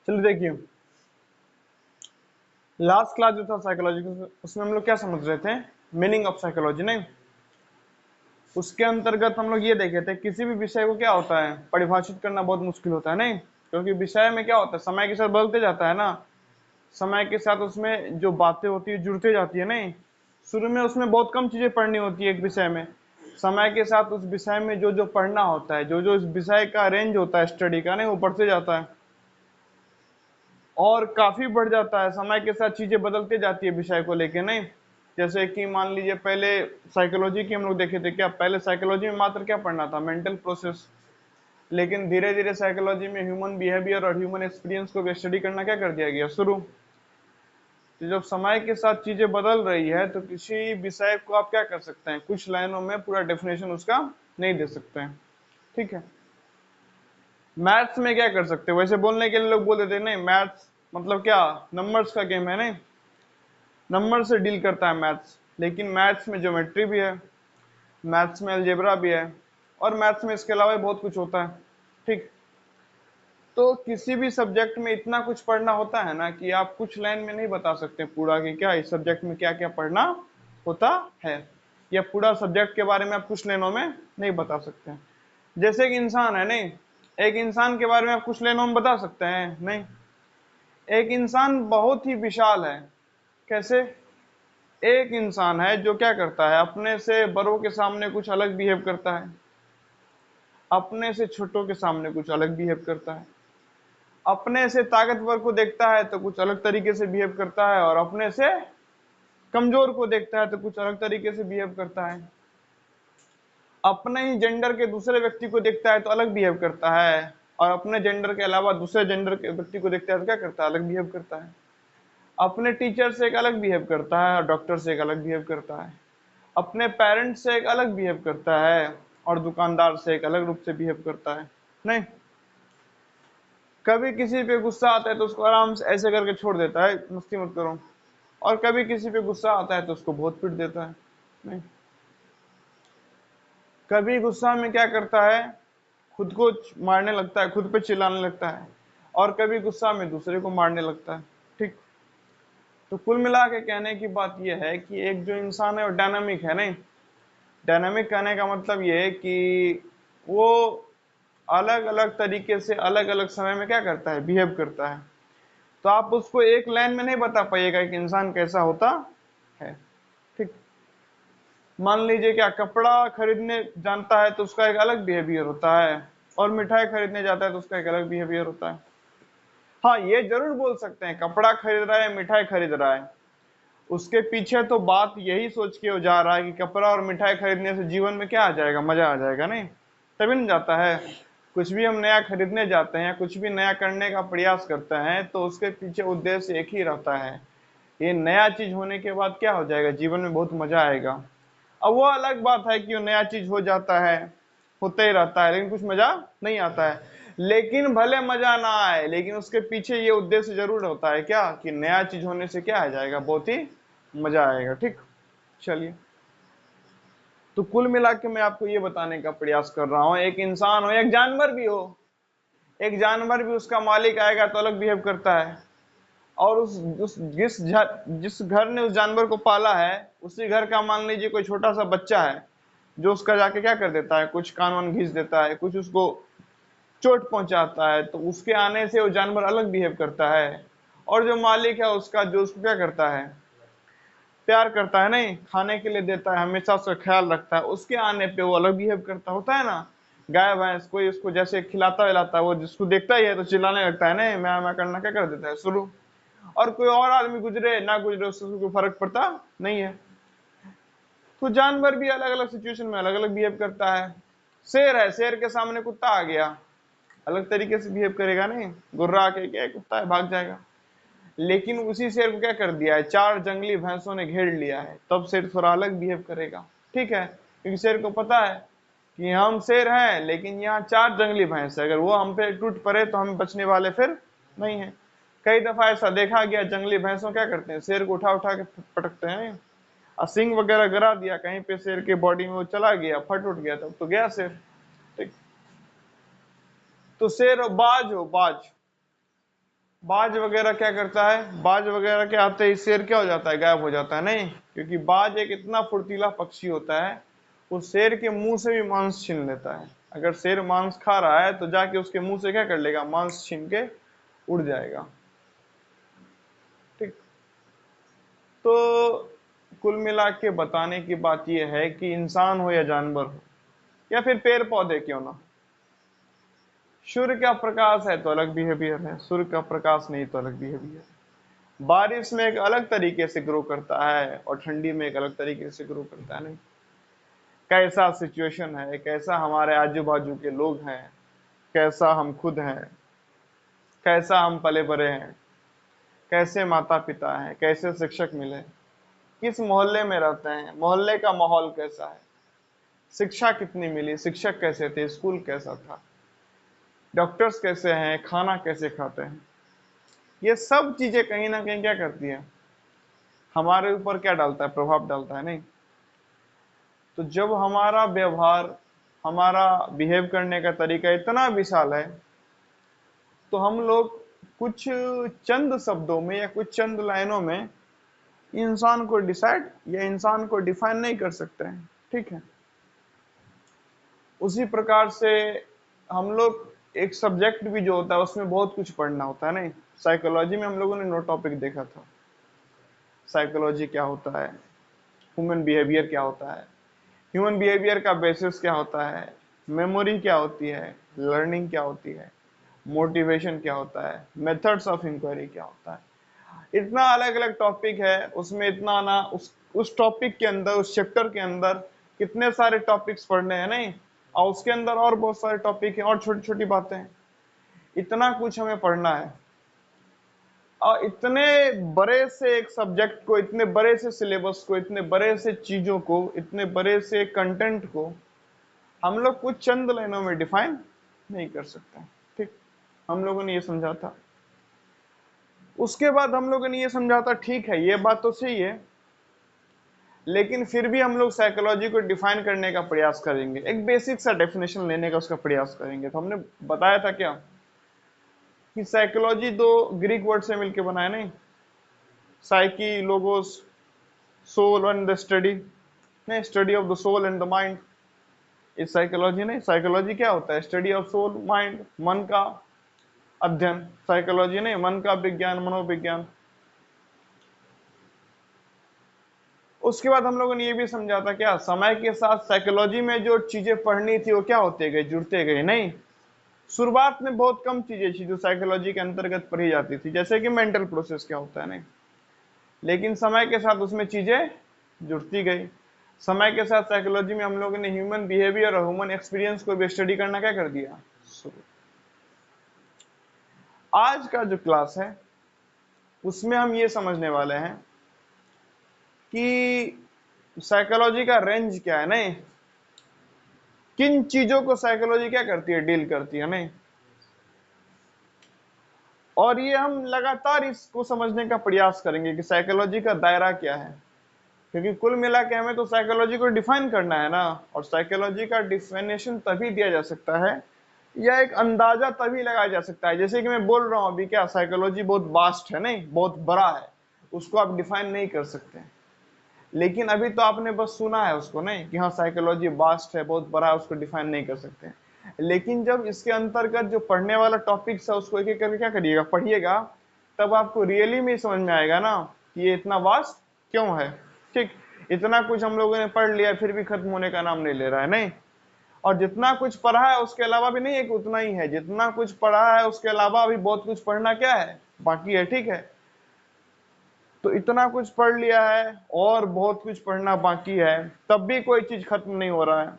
चलिए देखिए, last class जो था साइकोलॉजी का, उसमें हम लोग क्या समझ रहे थे, मीनिंग ऑफ साइकोलॉजी। नहीं, उसके अंतर्गत हम लोग ये देखे थे किसी भी विषय को क्या होता है परिभाषित करना बहुत मुश्किल होता है। नहीं, क्योंकि विषय में क्या होता है समय के साथ बदलते जाता है ना, समय के साथ उसमें जो बातें होती है जुड़ते जाती है। नहीं, शुरू में उसमें बहुत कम चीजें पढ़नी होती है एक विषय में, समय के साथ उस विषय में जो जो पढ़ना होता है, जो जो इस विषय का रेंज होता है स्टडी का, नहीं वो बढ़ते जाता है और काफी बढ़ जाता है। समय के साथ चीजें बदलते जाती है विषय को लेके। नहीं, जैसे कि मान लीजिए पहले साइकोलॉजी की हम लोग देखे थे, क्या पहले साइकोलॉजी में मात्र क्या पढ़ना था, मेंटल प्रोसेस। लेकिन धीरे धीरे साइकोलॉजी में ह्यूमन बिहेवियर और ह्यूमन एक्सपीरियंस को भी स्टडी करना क्या कर दिया गया शुरू। तो जब समय के साथ चीजें बदल रही है तो किसी विषय को आप क्या कर सकते हैं, कुछ लाइनों में पूरा डेफिनेशन उसका नहीं दे सकते हैं। ठीक है, मैथ्स में क्या कर सकते हो, वैसे बोलने के लिए लोग बोल देते हैं नहीं मैथ्स मतलब क्या, नंबर्स का गेम है। नहीं, नंबर से डील करता है मैथ्स, लेकिन मैथ्स में ज्योमेट्री भी है, मैथ्स में अलजेब्रा भी है, और मैथ्स में इसके अलावा बहुत कुछ होता है। ठीक, तो किसी भी सब्जेक्ट में इतना कुछ पढ़ना होता है ना कि आप कुछ लाइन में नहीं बता सकते पूरा कि क्या इस सब्जेक्ट में क्या क्या पढ़ना होता है, या पूरा सब्जेक्ट के बारे में आप कुछ लाइनों में नहीं बता सकते। जैसे एक इंसान है, नहीं, एक इंसान के बारे में आप कुछ लाइनों में बता सकते हैं नहीं। एक इंसान बहुत ही विशाल है। कैसे, एक इंसान है जो क्या करता है, अपने से बड़ों के सामने कुछ अलग बिहेव करता है, अपने से छोटों के सामने कुछ अलग बिहेव करता है, अपने से ताकतवर को देखता है तो कुछ अलग तरीके से बिहेव करता है, और अपने से कमजोर को देखता है तो कुछ अलग तरीके से बिहेव करता है, अपने ही जेंडर के दूसरे व्यक्ति को देखता है तो अलग बिहेव करता है, और अपने जेंडर के अलावा दूसरे जेंडर के व्यक्ति को देखता है तो क्या करता है, अलग बिहेव करता है। अपने टीचर से एक अलग बिहेव करता है और डॉक्टर से एक अलग बिहेव करता है, अपने पेरेंट्स से एक अलग बिहेव करता है और दुकानदार से एक अलग रूप से बिहेव करता है। नहीं, कभी किसी पे गुस्सा आता है तो उसको आराम से ऐसे करके छोड़ देता है, मस्ती मत करो, और कभी किसी पे गुस्सा आता है तो उसको बहुत पीट देता है। नहीं, कभी गुस्सा में क्या करता है, खुद को मारने लगता है, खुद पे चिल्लाने लगता है, और कभी गुस्सा में दूसरे को मारने लगता है। ठीक, तो कुल मिला के कहने की बात यह है कि एक जो इंसान है वो डायनामिक है। नहीं, डायनामिक कहने का मतलब ये है कि वो अलग अलग तरीके से अलग अलग समय में क्या करता है, बिहेव करता है। तो आप उसको एक लाइन में नहीं बता पाइएगा कि इंसान कैसा होता है। ठीक, मान लीजिए क्या कपड़ा खरीदने जानता है तो उसका एक अलग बिहेवियर होता है, और मिठाई खरीदने जाता है तो उसका एक अलग बिहेवियर होता है। हाँ, ये जरूर बोल सकते हैं कपड़ा खरीद रहा है मिठाई खरीद रहा है, उसके पीछे तो बात यही सोच के हो जा रहा है कि कपड़ा और मिठाई खरीदने से जीवन में क्या आ जाएगा, मजा आ जाएगा। नहीं, तभी नहीं जाता है। कुछ भी हम नया खरीदने जाते हैं, कुछ भी नया करने का प्रयास करते हैं तो उसके पीछे उद्देश्य एक ही रहता है, ये नया चीज होने के बाद क्या हो जाएगा, जीवन में बहुत मजा आएगा। अब वो अलग बात है कि वो नया चीज हो जाता है, होते ही रहता है, लेकिन कुछ मजा नहीं आता है। लेकिन भले मजा ना आए, लेकिन उसके पीछे ये उद्देश्य जरूर होता है क्या, कि नया चीज होने से क्या आ जाएगा, बहुत ही मजा आएगा। ठीक, चलिए, तो कुल मिला के मैं आपको ये बताने का प्रयास कर रहा हूं, एक इंसान हो, एक जानवर भी हो, एक जानवर भी उसका मालिक आएगा तो अलग बिहेव करता है, और उस जिस घर ने उस जानवर को पाला है, उसी घर का मान लीजिए कोई छोटा सा बच्चा है जो उसका जाके क्या कर देता है, कुछ कान वान घींच देता है, कुछ उसको चोट पहुंचाता है, तो उसके आने से वो जानवर अलग बिहेव करता है। और जो मालिक है उसका, जो उसको क्या करता है, प्यार करता है, नहीं खाने के लिए देता है, हमेशा उसका ख्याल रखता है, उसके आने पे वो अलग बिहेव करता होता है ना। गाय भैंस कोई उसको जैसे खिलाता विलाता है, वो जिसको देखता ही है तो चिल्लाने लगता है, नहीं मैं करना क्या कर देता है शुरू। और कोई और आदमी गुजरे ना गुजरे उससे कोई फर्क पड़ता नहीं है। तो जानवर भी अलग अलग सिचुएशन में अलग अलग बिहेव करता है। शेर है, शेर के सामने कुत्ता आ गया, अलग तरीके से बिहेव करेगा, नहीं गुर्रा के क्या कुत्ता है भाग जाएगा। लेकिन उसी शेर को क्या कर दिया है, चार जंगली भैंसों ने घेर लिया है, तब शेर थोड़ा अलग बिहेव करेगा। ठीक है, क्योंकि शेर को पता है कि हम शेर हैं, लेकिन यहाँ चार जंगली भैंस है, अगर वो हम पे टूट पड़े तो हम बचने वाले फिर नहीं है। कई दफा ऐसा देखा गया, जंगली भैंसों क्या करते हैं, शेर को उठा उठा के पटकते हैं, और सिंग वगैरह गिरा दिया कहीं पे, शेर के बॉडी में वो चला गया, फट उठ गया, तब तो गया शेर। ठीक, तो शेर बाज हो, बाज, बाज वगैरह क्या करता है, बाज वगैरह के आते ही शेर क्या हो जाता है, गायब हो जाता है। नहीं, क्योंकि बाज एक इतना फुर्तीला पक्षी होता है, उस शेर के मुंह से भी मांस छीन लेता है। अगर शेर मांस खा रहा है तो जाके उसके मुंह से क्या कर लेगा, मांस छीन के उड़ जाएगा। ठीक। तो कुल मिला के बताने की बात यह है कि इंसान हो या जानवर हो या फिर पेड़ पौधे क्यों ना, सूर्य का प्रकाश है तो अलग बिहेवियर है, सूर्य का प्रकाश नहीं तो अलग बिहेवियर है। बारिश में एक अलग तरीके से ग्रो करता है और ठंडी में एक अलग तरीके से ग्रो करता है। नहीं, कैसा सिचुएशन है, कैसा हमारे आजू बाजू के लोग हैं, कैसा हम खुद हैं, कैसा हम पले बड़े हैं, कैसे माता पिता हैं, कैसे शिक्षक मिले, किस मोहल्ले में रहते हैं, मोहल्ले का माहौल कैसा है, शिक्षा कितनी मिली, शिक्षक कैसे थे, स्कूल कैसा था, डॉक्टर्स कैसे हैं, खाना कैसे खाते हैं, ये सब चीजें कहीं ना कहीं क्या करती है, हमारे ऊपर क्या डालता है, प्रभाव डालता है। नहीं, तो जब हमारा व्यवहार, हमारा बिहेव करने का तरीका इतना विशाल है, तो हम लोग कुछ चंद शब्दों में या कुछ चंद लाइनों में इंसान को डिसाइड या इंसान को डिफाइन नहीं कर सकते हैं। ठीक है, उसी प्रकार से हम लोग एक सब्जेक्ट भी जो होता है उसमें बहुत कुछ पढ़ना होता है। नहीं, साइकोलॉजी में हम लोगों ने नो टॉपिक देखा था, साइकोलॉजी क्या होता है, ह्यूमन बिहेवियर क्या होता है, ह्यूमन बिहेवियर का बेसिस क्या होता है, मेमोरी क्या होती है, लर्निंग क्या होती है, मोटिवेशन क्या होता है, मेथड्स ऑफ इंक्वायरी क्या होता है। इतना अलग अलग टॉपिक है, उसमें इतना ना उस टॉपिक के अंदर, उस चैप्टर के अंदर कितने सारे टॉपिक्स पढ़ने हैं। नहीं, और उसके अंदर और बहुत सारे टॉपिक हैं और छोटी छोटी बातें हैं, इतना कुछ हमें पढ़ना है। और इतने बड़े से एक सब्जेक्ट को, इतने बड़े से सिलेबस को, इतने बड़े से चीजों को, इतने बड़े से कंटेंट को हम लोग कुछ चंद लाइनों में डिफाइन नहीं कर सकते। ठीक, हम लोगों ने ये समझा था। उसके बाद हम लोगों ने ये समझा था, ठीक है ये बात तो सही है, लेकिन फिर भी हम लोग साइकोलॉजी को डिफाइन करने का प्रयास करेंगे, एक बेसिक सा डेफिनेशन लेने का उसका प्रयास करेंगे। तो हमने बताया था क्या कि साइकोलॉजी दो ग्रीक वर्ड से मिलकर बना है। नहीं, psyche, logos, soul and the study, नहीं study of the soul and the mind is psychology. नहीं, साइकोलॉजी क्या होता है, स्टडी ऑफ सोल माइंड, मन का अध्ययन। साइकोलॉजी नहीं, मन का विज्ञान, मनोविज्ञान। उसके बाद हम लोगों ने ये भी समझा था क्या, समय के साथ साइकोलॉजी में जो चीजें पढ़नी थी वो क्या होते गए, जुड़ते गए। नहीं, शुरुआत में बहुत कम चीजें थी जो साइकोलॉजी के अंतर्गत पढ़ी जाती थी, जैसे कि मेंटल प्रोसेस क्या होता है। नहीं, लेकिन समय के साथ उसमें चीजें जुड़ती गई। समय के साथ साइकोलॉजी में हम लोगों ने ह्यूमन बिहेवियर और ह्यूमन एक्सपीरियंस को भी स्टडी करना क्या कर दिया, शुरू। आज का जो क्लास है उसमें हम ये समझने वाले हैं कि साइकोलॉजी का रेंज क्या है। नहीं, किन चीजों को साइकोलॉजी क्या करती है, डील करती है। नहीं, और ये हम लगातार इसको समझने का प्रयास करेंगे कि साइकोलॉजी का दायरा क्या है, क्योंकि कुल मिला के हमें तो साइकोलॉजी को डिफाइन करना है ना, और साइकोलॉजी का डिफिनेशन तभी दिया जा सकता है या एक अंदाजा तभी लगाया जा सकता है, जैसे कि मैं बोल रहा हूं अभी क्या, साइकोलॉजी बहुत वास्ट है, नहीं बहुत बड़ा है, उसको आप डिफाइन नहीं कर सकते। लेकिन अभी तो आपने बस सुना है उसको, नहीं कि हाँ साइकोलॉजी वास्ट है, बहुत बड़ा है, उसको डिफाइन नहीं कर सकते। लेकिन जब इसके अंतर्गत जो पढ़ने वाला टॉपिक्स है उसको एक एक करके क्या करिएगा, पढ़िएगा, तब आपको रियली में समझ में आएगा ना कि ये इतना वास्ट क्यों है। ठीक, इतना कुछ हम लोगों ने पढ़ लिया फिर भी खत्म होने का नाम नहीं ले रहा है। नहीं, और जितना कुछ पढ़ा है उसके अलावा भी नहीं एक उतना ही है, जितना कुछ पढ़ा है उसके अलावा अभी बहुत कुछ पढ़ना क्या है, बाकी है। ठीक है, तो इतना कुछ पढ़ लिया है और बहुत कुछ पढ़ना बाकी है, तब भी कोई चीज खत्म नहीं हो रहा है।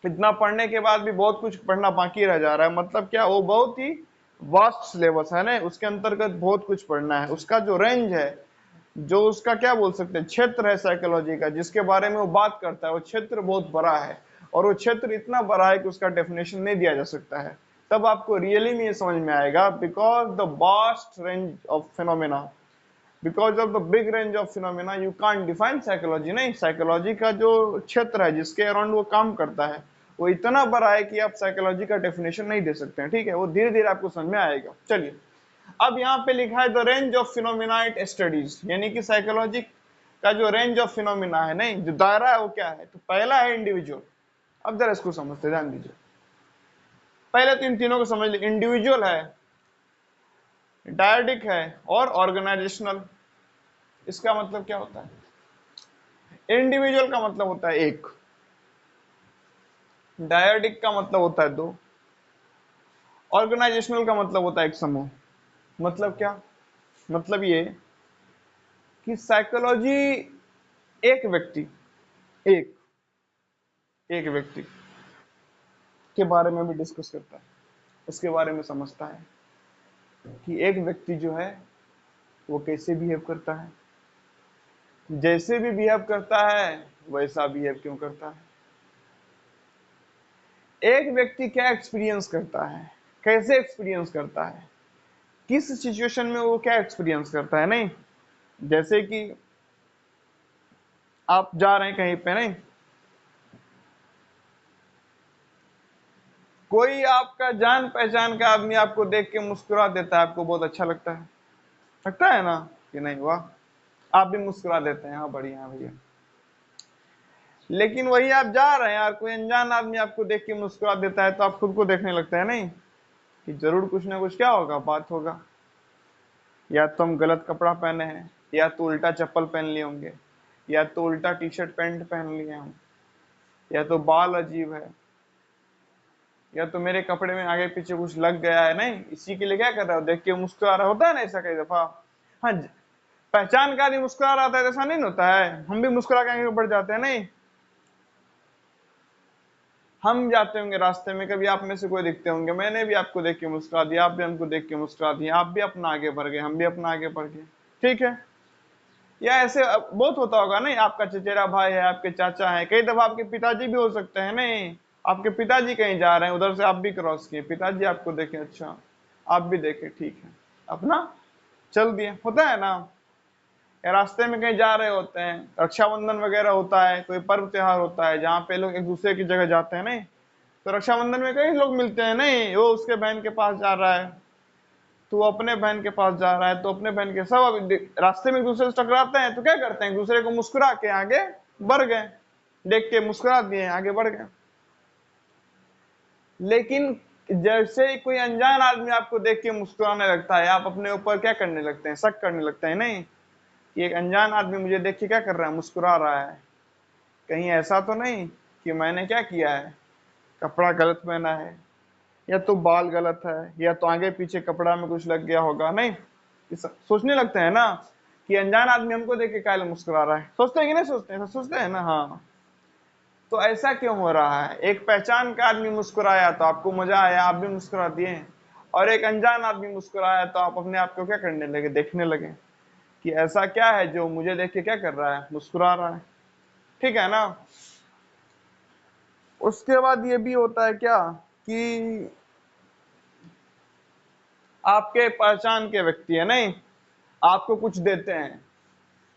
इतना पढ़ने के बाद भी बहुत कुछ पढ़ना बाकी रह जा रहा है, मतलब क्या, वो बहुत ही वास्ट सिलेबस है ना, उसके अंतर्गत बहुत कुछ पढ़ना है। उसका जो रेंज है, जो उसका क्या बोल सकते हैं, क्षेत्र है साइकोलॉजी का जिसके बारे में वो बात करता है, वो क्षेत्र बहुत बड़ा है, और वो क्षेत्र इतना बड़ा है कि उसका डेफिनेशन नहीं दिया जा सकता है। तब आपको रियली में ये समझ में आएगा, because the vast range of phenomena, because of the big range of phenomena you can't define psychology. नहीं, साइकोलॉजी का जो क्षेत्र है जिसके अराउंड वो काम करता है वो इतना बड़ा है कि आप साइकोलॉजी का डेफिनेशन नहीं दे सकते हैं। ठीक है, वो धीरे धीरे आपको समझ में आएगा। चलिए अब यहाँ पे लिखा है the range of phenomena it studies, यानी कि साइकोलॉजी का जो रेंज ऑफ फिनोमिना है, नहीं जो दायरा है वो क्या है, तो पहला है इंडिविजुअल। अब जरा इसको समझते, ध्यान दीजिए, पहले तो इन तीनों को समझ लीजिए, इंडिविजुअल है, डायडिक है और ऑर्गेनाइजेशनल। इसका मतलब क्या होता है? इंडिविजुअल का मतलब होता है एक, डायडिक का मतलब होता है दो, ऑर्गेनाइजेशनल का मतलब होता है एक समूह। मतलब क्या? मतलब ये कि साइकोलॉजी एक व्यक्ति, एक एक व्यक्ति के बारे में भी डिस्कस करता है, उसके बारे में समझता है कि एक व्यक्ति जो है वो कैसे बिहेव करता है, जैसे भी बिहेव करता है वैसा बिहेव क्यों करता है, एक व्यक्ति क्या एक्सपीरियंस करता है, कैसे एक्सपीरियंस करता है, किस सिचुएशन में वो क्या एक्सपीरियंस करता है। नहीं, जैसे कि आप जा रहे हैं कहीं पे, नहीं कोई आपका जान पहचान का आदमी आपको देख के मुस्कुरा देता है, आपको बहुत अच्छा लगता है, लगता है ना कि नहीं, वाह, आप भी मुस्कुरा देते हैं, हाँ बढ़िया भैया। लेकिन वही आप जा रहे हैं और कोई अनजान आदमी आपको देख के मुस्कुरा देता है, तो आप खुद को देखने लगता है नहीं कि जरूर कुछ ना कुछ क्या होगा, बात होगा, या तो हम गलत कपड़ा पहने हैं, या तो उल्टा चप्पल पहन लिए होंगे, या तो उल्टा टी शर्ट पैंट पहन लिए हम, या तो बाल अजीब है, या तो मेरे कपड़े में आगे पीछे कुछ लग गया है, नहीं इसी के लिए क्या कर रहा हो, देख के मुस्कुरा रहा होता है ना, ऐसा कई दफा। हाँ, पहचान का आदमी मुस्कुरा रहा था, ऐसा नहीं होता है, हम भी मुस्कुरा के आगे बढ़ जाते हैं। नहीं, हम जाते होंगे रास्ते में, कभी आप में से कोई दिखते होंगे, मैंने भी आपको देख के मुस्कुरा दिया, आप भी हमको देख के मुस्कुरा दिया, आप भी अपना आगे बढ़ गए, हम भी अपना आगे बढ़ गए, ठीक है। या ऐसे बहुत होता होगा, नहीं आपका चचेरा भाई है, आपके चाचा है, कई दफा आपके पिताजी भी हो सकते हैं, नहीं आपके पिताजी कहीं जा रहे हैं, उधर से आप भी क्रॉस किए, पिताजी आपको देखे, अच्छा आप भी देखे, ठीक है, अपना चल दिए, होता है ना। या रास्ते में कहीं जा रहे होते हैं, रक्षाबंधन वगैरह होता है, कोई पर्व त्योहार होता है जहाँ पे लोग एक दूसरे की जगह जाते हैं, नहीं तो रक्षाबंधन में कई लोग मिलते हैं, नहीं वो उसके बहन के पास जा रहा है, तो अपने बहन के पास जा रहा है, तो अपने बहन के सब अब रास्ते में एक दूसरे से टकराते हैं, तो क्या करते हैं, एक दूसरे को मुस्कुरा के आगे बढ़ गए, देख के मुस्कुरा दिए, आगे बढ़ गए। लेकिन जैसे ही कोई अनजान आदमी आपको देख के मुस्कुराने लगता है, आप अपने ऊपर क्या करने लगते हैं, शक करने लगते हैं, नहीं कि एक अनजान आदमी मुझे देख के क्या कर रहा है, मुस्कुरा रहा है, कहीं ऐसा तो नहीं कि मैंने क्या किया है, कपड़ा गलत पहना है, या तो बाल गलत है, या तो आगे पीछे कपड़ा में कुछ लग गया होगा, नहीं सोचने लगते हैं ना कि अनजान आदमी हमको देख के काहे मुस्कुरा रहा है, सोचते हैं कि नहीं सोचते हैं, सोचते हैं ना, हाँ। तो ऐसा क्यों हो रहा है, एक पहचान का आदमी मुस्कुराया तो आपको मजा आया, आप भी मुस्कुरा दिए, और एक अनजान आदमी मुस्कुराया तो आप अपने आप को क्या करने लगे, देखने लगे कि ऐसा क्या है जो मुझे देख के क्या कर रहा है, मुस्कुरा रहा है, ठीक है ना। उसके बाद ये भी होता है क्या कि आपके पहचान के व्यक्ति है, नहीं आपको कुछ देते हैं,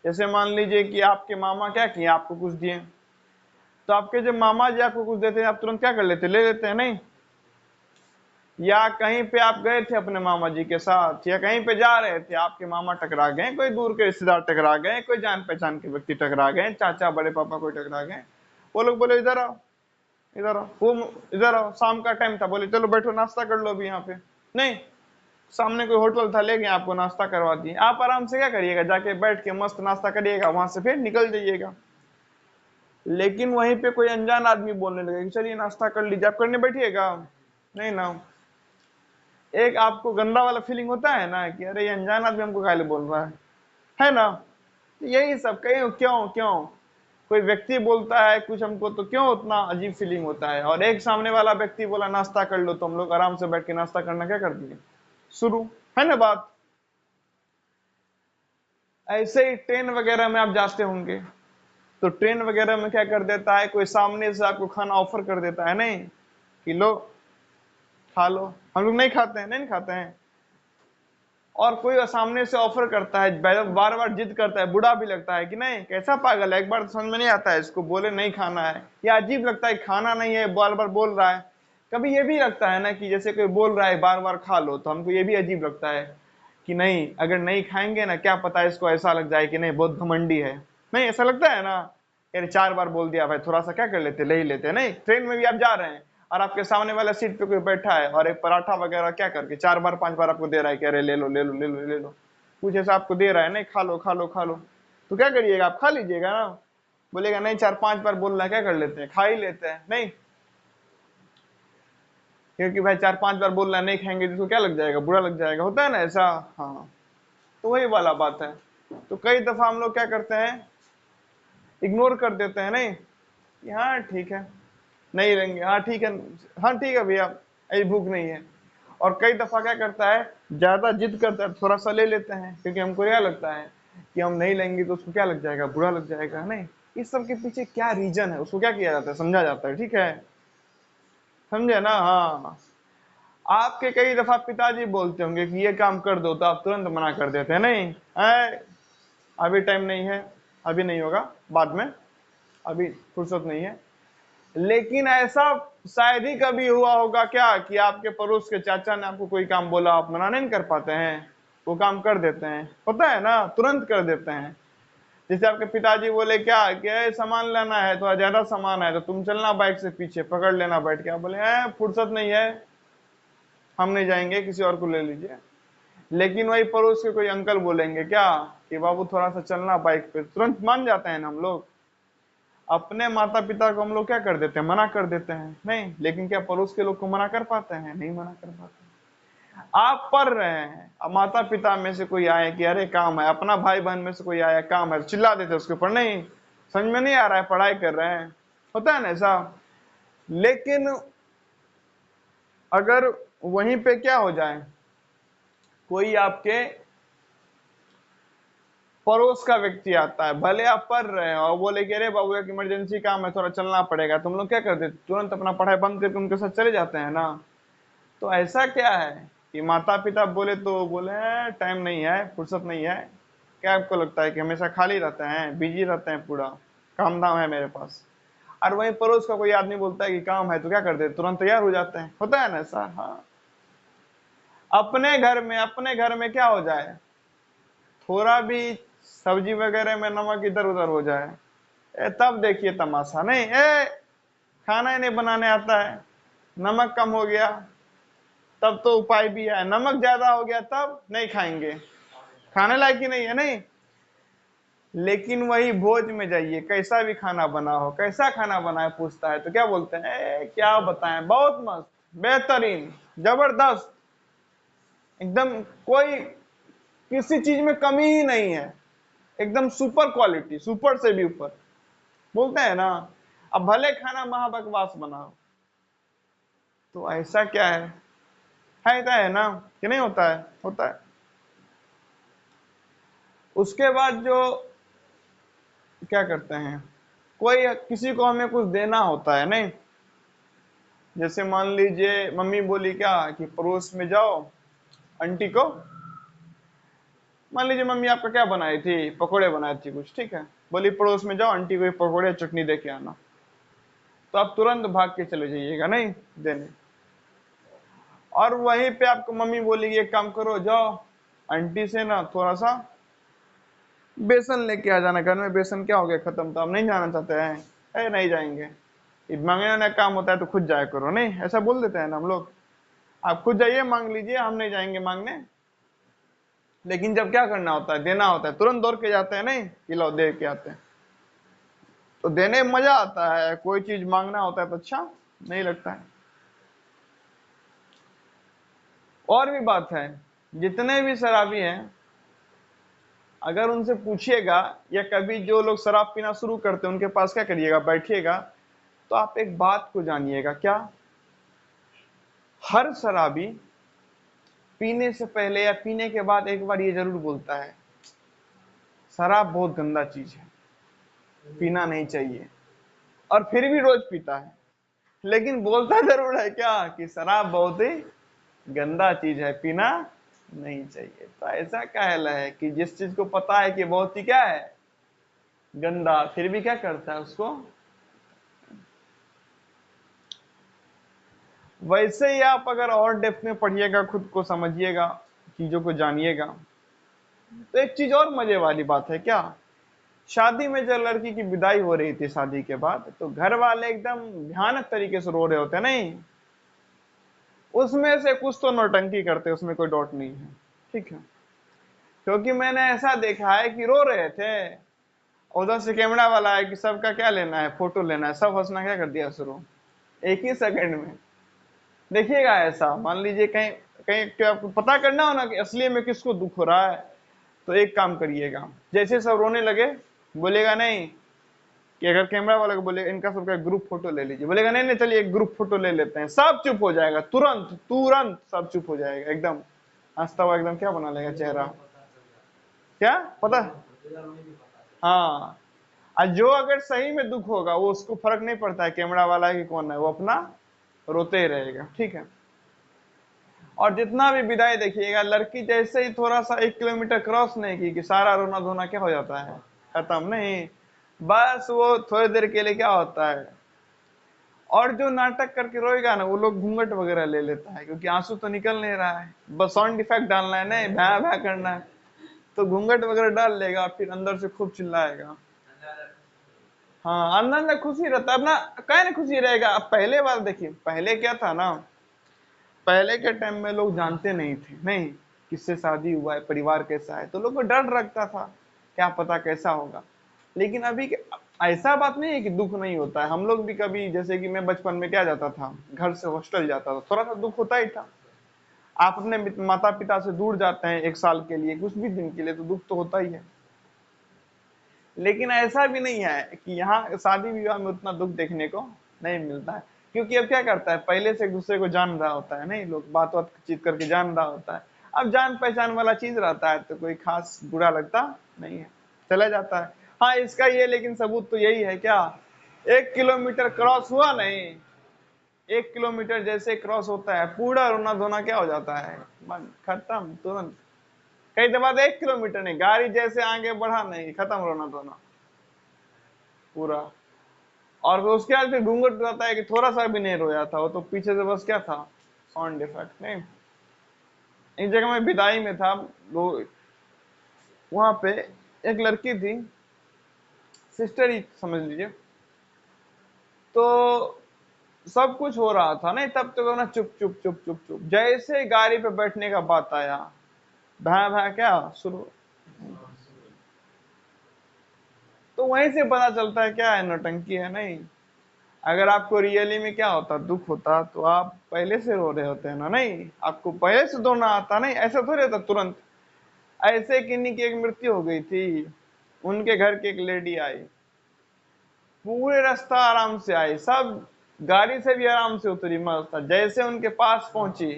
जैसे मान लीजिए कि आपके मामा क्या किए, आपको कुछ दिए, तो आपके जब मामा जी आपको कुछ देते हैं, आप तुरंत क्या कर लेते, ले लेते हैं, नहीं। या कहीं पे आप गए थे अपने मामा जी के साथ, या कहीं पे जा रहे थे, आपके मामा टकरा गए, कोई दूर के रिश्तेदार टकरा गए, कोई जान पहचान के व्यक्ति टकरा गए, चाचा बड़े पापा कोई टकरा गए, वो लोग बोले इधर आओ, इधर आओ, वो इधर आओ, शाम का टाइम था, बोले चलो बैठो नाश्ता कर लो अभी यहाँ पे, नहीं सामने कोई होटल था, ले गए आपको, नाश्ता करवा दिए, आप आराम से क्या करिएगा, जाके बैठ के मस्त नाश्ता करिएगा, वहां से फिर निकल जाइएगा। लेकिन वहीं पे कोई अनजान आदमी बोलने लगे चलिए नाश्ता कर लीजिए, आप करने बैठिएगा, नहीं ना, एक आपको गंदा वाला फीलिंग होता है ना कि अरे ये अनजान आदमी हमको काहे बोल रहा है ना। यही सब कहीं क्यों क्यों कोई व्यक्ति बोलता है कुछ हमको, तो क्यों उतना अजीब फीलिंग होता है, और एक सामने वाला व्यक्ति बोला नाश्ता कर लो, तो हम लोग आराम से बैठ के नाश्ता करना क्या कर दिए, शुरू, है ना बात। ऐसे ही ट्रेन वगैरह में आप जाते होंगे, तो ट्रेन वगैरह में क्या कर देता है, कोई सामने से आपको खाना ऑफर कर देता है, नहीं कि लो खा लो, हम लोग नहीं खाते हैं, नहीं खाते हैं, और कोई सामने से ऑफर करता है, बार बार जिद करता है, बुरा भी लगता है कि नहीं, कैसा पागल है, एक बार समझ में नहीं आता है इसको, बोले नहीं खाना है, या अजीब लगता है खाना नहीं है, बार बार बोल रहा है। कभी ये भी लगता है ना कि जैसे कोई बोल रहा है बार बार खा लो, तो हमको ये भी अजीब लगता है कि नहीं, अगर नहीं खाएंगे ना, क्या पता इसको ऐसा लग जाए कि नहीं बहुत घमंडी है। नहीं, ऐसा लगता है ना, यार 4 बार बोल दिया भाई, थोड़ा सा क्या कर लेते, ले ही लेते। नहीं, ट्रेन में भी आप जा रहे हैं और आपके सामने वाला सीट पे कोई बैठा है और एक पराठा वगैरह क्या करके 4 बार 5 बार आपको दे रहा है कि अरे ले लो ले लो ले लो ले लो, कुछ ऐसा आपको दे रहा है, नहीं खा लो खा लो खा लो, तो क्या करिएगा आप, खा लीजिएगा ना। बोलेगा नहीं 4-5 बार बोल रहा है, क्या कर लेते हैं, खा ही लेते हैं। नहीं, क्योंकि भाई 4-5 बार बोल रहा है, नहीं खाएंगे तो इसको क्या लग जाएगा, बुरा लग जाएगा, होता है ना ऐसा। हाँ, तो वही वाला बात है। तो कई दफा हम लोग क्या करते हैं, इग्नोर कर देते हैं, नहीं कि हाँ ठीक है नहीं लेंगे, हाँ ठीक है, हाँ ठीक है भैया, अभी भूख नहीं है। और कई दफा क्या करता है, ज्यादा जिद करता है, थोड़ा सा ले लेते हैं, क्योंकि हमको क्या लगता है कि हम नहीं लेंगे तो उसको क्या लग जाएगा, बुरा लग जाएगा। नहीं, इस सब के पीछे क्या रीजन है, उसको क्या किया जाता है, समझा जाता है। ठीक है, समझे ना। हाँ, आपके कई दफा पिताजी बोलते होंगे कि ये काम कर दो, तो आप तुरंत मना कर देते हैं, नहीं अभी टाइम नहीं है, अभी नहीं होगा, बाद में, अभी फुर्सत नहीं है। लेकिन ऐसा शायद ही कभी हुआ होगा क्या कि आपके पड़ोस के चाचा ने आपको कोई काम बोला, आप मना नहीं कर पाते हैं, वो काम कर देते हैं, पता है ना, तुरंत कर देते हैं। जैसे आपके पिताजी बोले क्या कि सामान लेना है, थोड़ा ज्यादा सामान है, तो तुम चलना बाइक से पीछे, पकड़ लेना बैठ के। आप बोले फुर्सत नहीं है, हम नहीं जाएंगे, किसी और को ले लीजिए। लेकिन वही पड़ोस के कोई अंकल बोलेंगे क्या कि बाबू थोड़ा सा चलना बाइक पे, तुरंत मान जाते हैं ना हम लोग। अपने माता पिता को हम लोग क्या कर देते हैं, मना कर देते हैं। नहीं, लेकिन क्या पड़ोस के लोग को मना कर पाते हैं, नहीं मना कर पाते। आप पढ़ रहे हैं, अब माता पिता में से कोई आए कि अरे काम है, अपना भाई बहन में से कोई आया काम है, चिल्ला देते उसके ऊपर, नहीं समझ में नहीं आ रहा है, पढ़ाई कर रहे हैं, होता है ना ऐसा। लेकिन अगर वहीं पे क्या हो जाए, कोई आपके पड़ोस का व्यक्ति आता है, भले आप पढ़ रहे हैं और बोले कि अरे बाबू एक इमरजेंसी काम है, थोड़ा चलना पड़ेगा, तुम लोग क्या करते, तुरंत अपना पढ़ाई बंद करके उनके साथ चले जाते हैं ना। तो ऐसा क्या है कि माता पिता बोले तो बोले टाइम नहीं है, फुर्सत नहीं है। क्या आपको लगता है कि हमेशा खाली रहते हैं, बिजी रहते हैं, पूरा काम धाम है मेरे पास। और वहीं पड़ोस का कोई आदमी बोलता है कि काम है, तो क्या करते हैं, तुरंत तैयार हो जाते हैं, होता है ना ऐसा। हाँ, अपने घर में क्या हो जाए, थोड़ा भी सब्जी वगैरह में नमक इधर उधर हो जाए, तब देखिए तमाशा। नहीं, खाना ही नहीं बनाने आता है, नमक कम हो गया, तब तो उपाय भी है, नमक ज्यादा हो गया तब नहीं खाएंगे, खाने लायक ही नहीं है। नहीं, लेकिन वही भोज में जाइए, कैसा भी खाना बना हो, कैसा खाना बना है पूछता है, तो क्या बोलते हैं, क्या बताएं, बहुत मस्त, बेहतरीन, जबरदस्त, एकदम कोई किसी चीज में कमी ही नहीं है, एकदम सुपर क्वालिटी, सुपर से भी ऊपर, बोलते हैं ना। अब भले खाना महाबकवास बनाओ, तो ऐसा क्या है ऐसा है ना कि नहीं होता है, होता है। उसके बाद जो क्या करते हैं, कोई किसी को हमें कुछ देना होता है, नहीं, जैसे मान लीजिए मम्मी बोली क्या कि पड़ोस में जाओ आंटी को, मान लीजिए मम्मी आपका क्या बनाई थी, पकोड़े बनाई थी कुछ, ठीक है, बोली पड़ोस में जाओ आंटी को पकोड़े चटनी दे के आना, तो आप तुरंत भाग के चले जाइएगा, नहीं देने। और वहीं पे आपको मम्मी बोलेगी एक काम करो, जाओ आंटी से ना थोड़ा सा बेसन लेके आ जाना, घर में बेसन क्या हो गया खत्म, तो आप नहीं जाना चाहते हैं, नहीं जाएंगे, मांगने का काम होता है तो खुद जाया करो, नहीं ऐसा बोल देते हैं ना हम लोग, आप खुद जाइए मांग लीजिए, हम नहीं जाएंगे मांगने। लेकिन जब क्या करना होता है, देना होता है, तुरंत दौड़ के जाते हैं, नहीं कि लो दे के आते हैं। तो देने में मजा आता है, कोई चीज मांगना होता है तो अच्छा नहीं लगता है। और भी बात है, जितने भी शराबी हैं, अगर उनसे पूछिएगा, या कभी जो लोग शराब पीना शुरू करते हैं उनके पास क्या करिएगा, बैठिएगा, तो आप एक बात को जानिएगा, क्या, हर शराबी पीने से पहले या पीने के बाद एक बार ये जरूर बोलता है, शराब बहुत गंदा चीज है, पीना नहीं चाहिए, और फिर भी रोज पीता है। लेकिन बोलता जरूर है क्या कि शराब बहुत ही गंदा चीज है, पीना नहीं चाहिए। तो ऐसा कहला है कि जिस चीज को पता है कि बहुत ही क्या है, गंदा, फिर भी क्या करता है उसको। वैसे ही आप अगर और डेप्थ में पढ़िएगा, खुद को समझिएगा, चीजों को जानिएगा। तो एक चीज और मजे वाली बात है क्या, शादी में जब लड़की की विदाई हो रही थी शादी के बाद, तो घर वाले एकदम भयानक तरीके से रो रहे होते हैं नहीं, उसमें से कुछ तो नौटंकी करते, उसमें कोई डाउट नहीं है, ठीक है। क्योंकि मैंने ऐसा देखा है कि रो रहे थे, उधर से कैमरा वाला है कि सबका क्या लेना है, फोटो लेना है, सब हंसना क्या कर दिया शुरू, एक ही सेकंड में। देखिएगा ऐसा, मान लीजिए कहीं कहीं क्या आपको पता करना हो ना कि असली में किसको दुख हो रहा है, तो एक काम करिएगा, जैसे सब रोने लगे, बोलेगा नहीं कि अगर कैमरा वाला को बोलेगा इनका सबका ग्रुप फोटो ले लीजिए, बोलेगा नहीं नहीं चलिए एक ग्रुप फोटो ले लेते हैं, सब चुप हो जाएगा, तुरंत तुरंत सब चुप हो जाएगा, एकदम हंसता हुआ एकदम क्या बना लेगा चेहरा, क्या पता। हाँ, और जो अगर सही में दुख होगा वो उसको फर्क नहीं पड़ता है कैमरा वाला है कि कौन है, वो अपना रोते ही रहेगा, ठीक है। और जितना भी विदाई देखिएगा, लड़की जैसे ही थोड़ा सा 1 किलोमीटर क्रॉस नहीं की कि सारा रोना धोना क्या हो जाता है, खत्म नहीं, बस वो थोड़ी देर के लिए क्या होता है। और जो नाटक करके रोएगा ना, वो लोग घूंघट वगैरह ले लेता है, क्योंकि आंसू तो निकल नहीं रहा है, बस साउंड इफेक्ट डालना है, नहीं भै भै करना है, तो घूंघट वगैरह डाल लेगा, फिर अंदर से खूब चिल्लाएगा। हाँ, अंदर में खुशी रहता है अपना, कहीं ना खुशी रहेगा। अब पहले बार देखिए, पहले क्या था ना, पहले के टाइम में लोग जानते नहीं थे, नहीं किससे शादी हुआ है, परिवार कैसा है, तो लोग को डर लगता था, क्या पता कैसा होगा। लेकिन अभी ऐसा बात नहीं है कि दुख नहीं होता है, हम लोग भी कभी, जैसे कि मैं बचपन में क्या जाता था, घर से हॉस्टल जाता था, थोड़ा सा दुख होता ही था। आप अपने माता पिता से दूर जाते हैं 1 साल के लिए, कुछ भी दिन के लिए, तो दुख तो होता ही है। लेकिन ऐसा भी नहीं है कि यहाँ शादी विवाह में उतना दुख देखने को नहीं मिलता है, क्योंकि अब क्या करता है, पहले से एक दूसरे को जान रहा होता है, नहीं लोग बात बात चीत करके जान रहा होता है, अब जान पहचान वाला चीज रहता है, तो कोई खास बुरा लगता नहीं है, चला जाता है। हाँ, इसका ये लेकिन सबूत तो यही है क्या, 1 किलोमीटर क्रॉस हुआ नहीं, 1 किलोमीटर जैसे क्रॉस होता है, पूरा रोना धोना क्या हो जाता है, बंद, खत्म तुरंत। कई दफा तो 1 किलोमीटर नहीं, गाड़ी जैसे आगे बढ़ा नहीं, खत्म रोना धोना पूरा। और फिर उसके बाद फिर घूंघट रहता है कि थोड़ा सा भी नहीं रोया था वो, तो पीछे से बस क्या था, साउंड इफेक्ट नहीं। एक जगह मैं विदाई में था, वो वहां पे एक लड़की थी, सिस्टर ही समझ लीजिए, तो सब कुछ हो रहा था नहीं, तब तक ना चुप चुप चुप चुप चुप, जैसे गाड़ी पे बैठने का बात आया, भै भै क्या शुरू। तो वहीं से पता चलता है क्या है, नौटंकी है नहीं। अगर आपको रियली में क्या होता, दुख होता, तो आप पहले से रो रहे होते हैं ना, नहीं आपको पहले से रोना आता, नहीं ऐसा थोड़ी होता तुरंत। ऐसे किन्हीं की एक मृत्यु हो गई थी, उनके घर की एक लेडी आई, पूरे रास्ता आराम से आई, सब गाड़ी से भी आराम से उतरी, मस्त था, जैसे उनके पास पहुंची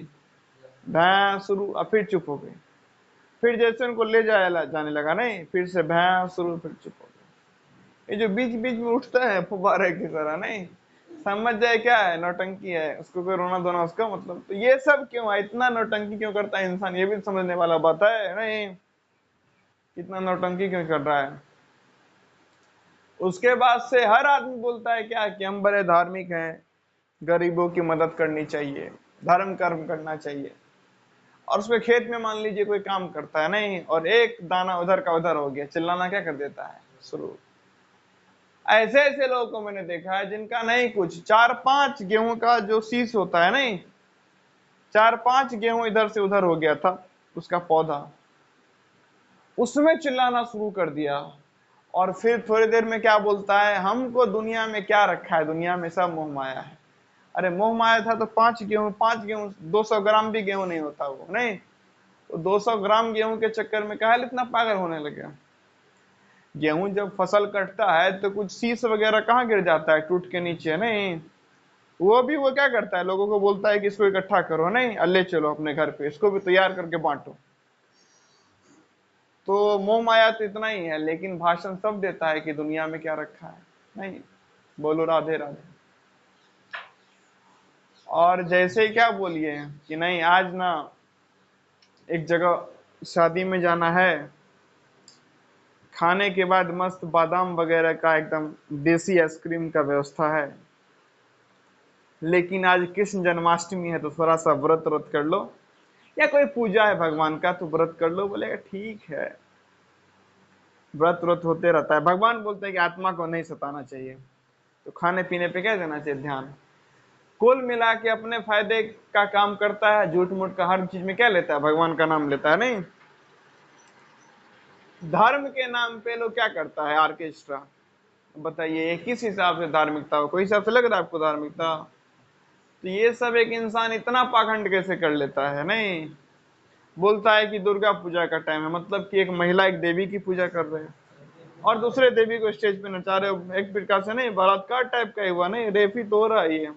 भैंस शुरू, और फिर चुप हो गई, फिर जैसे उनको ले जाया जाने लगा नहीं, फिर से भैंस शुरू, फिर चुप हो गई। ये जो बीच बीच में उठता है फुब्बारे की तरह, नहीं समझ जाए क्या है, नौटंकी है, उसको कोई रोना धोना उसका मतलब। तो ये सब क्यों है, इतना नौटंकी क्यों करता है इंसान, ये भी समझने वाला बात है नहीं, इतना नौटंकी क्यों कर रहा है। उसके बाद से हर आदमी बोलता है क्या कि हम बड़े धार्मिक हैं, गरीबों की मदद करनी चाहिए, धर्म कर्म करना चाहिए। और उसके खेत में मान लीजिए कोई काम करता है नहीं, और एक दाना उधर का उधर हो गया, चिल्लाना क्या कर देता है शुरू। ऐसे ऐसे लोगों को मैंने देखा है जिनका नहीं कुछ, 4-5 गेहूं का जो शीश होता है नहीं, 4-5 गेहूं इधर से उधर हो गया था उसका पौधा, उसमें चिल्लाना शुरू कर दिया। और फिर थोड़ी देर में क्या बोलता है, हमको दुनिया में क्या रखा है, दुनिया में सब मोह माया है। अरे मोह माया था तो 5 गेहूं 200 ग्राम भी गेहूं नहीं होता वो, नहीं तो 200 ग्राम गेहूं के चक्कर में काहे इतना पागल होने लगे। गेहूं जब फसल कटता है तो कुछ शीश वगैरह कहाँ गिर जाता है, टूट के नीचे नहीं, वो भी वो क्या करता है, लोगों को बोलता है कि इसको इकट्ठा करो नहीं, ले चलो अपने घर पे, इसको भी तैयार करके बांटो। तो मोह माया तो इतना ही है, लेकिन भाषण सब देता है कि दुनिया में क्या रखा है, नहीं बोलो राधे राधे। और जैसे ही क्या बोलिए कि नहीं आज ना एक जगह शादी में जाना है, खाने के बाद मस्त बादाम वगैरह का एकदम देसी आइसक्रीम का व्यवस्था है, लेकिन आज कृष्ण जन्माष्टमी है तो थोड़ा सा व्रत व्रत कर लो, या कोई पूजा है भगवान का तो व्रत कर लो, बोलेगा ठीक है, व्रत व्रत होते रहता है। भगवान बोलते हैं कि आत्मा को नहीं सताना चाहिए, तो खाने पीने पे क्या देना चाहिए ध्यान। कुल मिला के अपने फायदे का काम करता है, झूठ मूठ का हर चीज में क्या लेता है, भगवान का नाम लेता है। नहीं, धर्म के नाम पे लोग क्या करता है, ऑर्केस्ट्रा। बताइए ये किस हिसाब से धार्मिकता हो, कोई हिसाब से लग रहा है आपको धार्मिकता? तो ये सब एक इंसान इतना पाखंड कैसे कर लेता है। नहीं, बोलता है कि दुर्गा पूजा का टाइम है, मतलब कि एक महिला एक देवी की पूजा कर रहे हैं और दूसरे देवी को स्टेज पे नचा रहे हो। एक प्रकार से नहीं, बलात्कार टाइप का ही हुआ, नहीं रेप ही तो हो रहा है ये।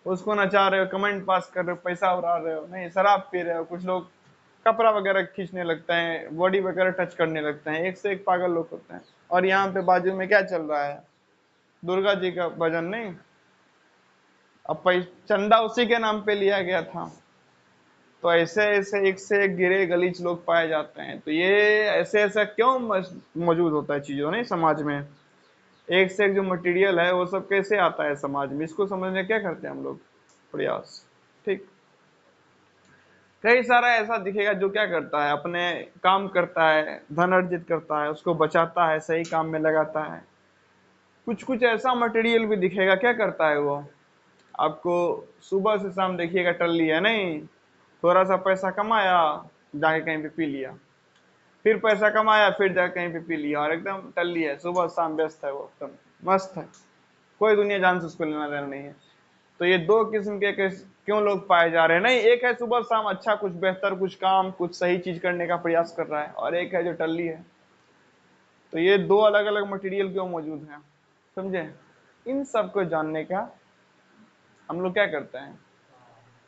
उसको नचा रहे हो, कमेंट पास कर रहे हो, पैसा उड़ा रहे हो, नहीं शराब पी रहे हो, कुछ लोग कपड़ा वगैरह खींचने लगते हैं, बॉडी वगैरह टच करने लगते हैं, एक से एक पागल लोग होते हैं। और यहाँ पे बाजू में क्या चल रहा है, दुर्गा जी का भजन। नहीं, अब चंदा उसी के नाम पे लिया गया था। तो ऐसे ऐसे एक से एक गिरे गलीच लोग पाए जाते हैं। तो ये ऐसे ऐसा क्यों मौजूद होता है चीजों, नहीं समाज में, एक से एक जो मटेरियल है वो सब कैसे आता है समाज में, इसको समझने क्या करते हैं हम लोग, प्रयास। ठीक, कई सारा ऐसा दिखेगा जो क्या करता है, अपने काम करता है, धन अर्जित करता है, उसको बचाता है, सही काम में लगाता है। कुछ कुछ ऐसा मटेरियल भी दिखेगा, क्या करता है वो, आपको सुबह से शाम देखिएगा टल्ली है। नहीं, थोड़ा सा पैसा कमाया, जाके कहीं पे पी लिया, फिर पैसा कमाया, फिर जाके कहीं पे पी लिया, और एकदम टल्ली है, सुबह शाम व्यस्त है वो, एकदम मस्त है, कोई दुनिया जान से उसको लेना देना नहीं है। तो ये दो किस्म के क्यों लोग पाए जा रहे हैं। नहीं, एक है सुबह शाम अच्छा कुछ बेहतर कुछ काम कुछ सही चीज करने का प्रयास कर रहा है, और एक है जो टल्ली है। तो ये दो अलग अलग मटेरियल क्यों मौजूद हैं, समझे। इन सब को जानने का हम लोग क्या करते हैं,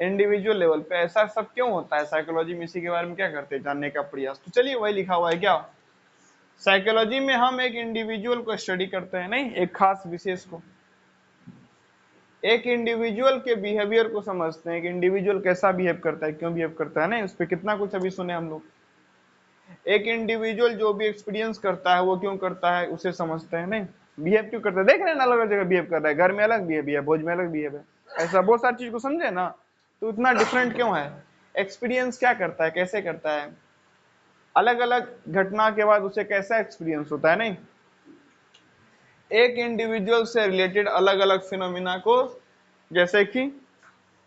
इंडिविजुअल लेवल पे ऐसा सब क्यों होता है, साइकोलॉजी में इसी के बारे में क्या करते हैं, जानने का प्रयास। तो चलिए वही लिखा हुआ है क्या, साइकोलॉजी में हम एक इंडिविजुअल को स्टडी करते हैं, नहीं एक खास विशेष को, एक इंडिविजुअल के बिहेवियर को समझते हैं कि इंडिविजुअल कैसा बिहेव करता है, क्यों बिहेव करता है। नहीं, उस पर कितना कुछ अभी सुने हम लोग। एक इंडिविजुअल जो भी एक्सपीरियंस करता है वो क्यों करता है उसे समझते हैं। नहीं, बिहेव क्यों करता है, देख रहे हैं ना, अलग अलग जगह बिहेव कर रहा है, घर में अलग बिहेव है, भोज में अलग बिहेव है, ऐसा बहुत सारी चीज को समझे ना। तो इतना डिफरेंट क्यों है, एक्सपीरियंस क्या करता है, कैसे करता है, अलग अलग घटना के बाद उसे कैसा एक्सपीरियंस होता है। नहीं, एक इंडिविजुअल से रिलेटेड अलग अलग फिनोमिना को, जैसे कि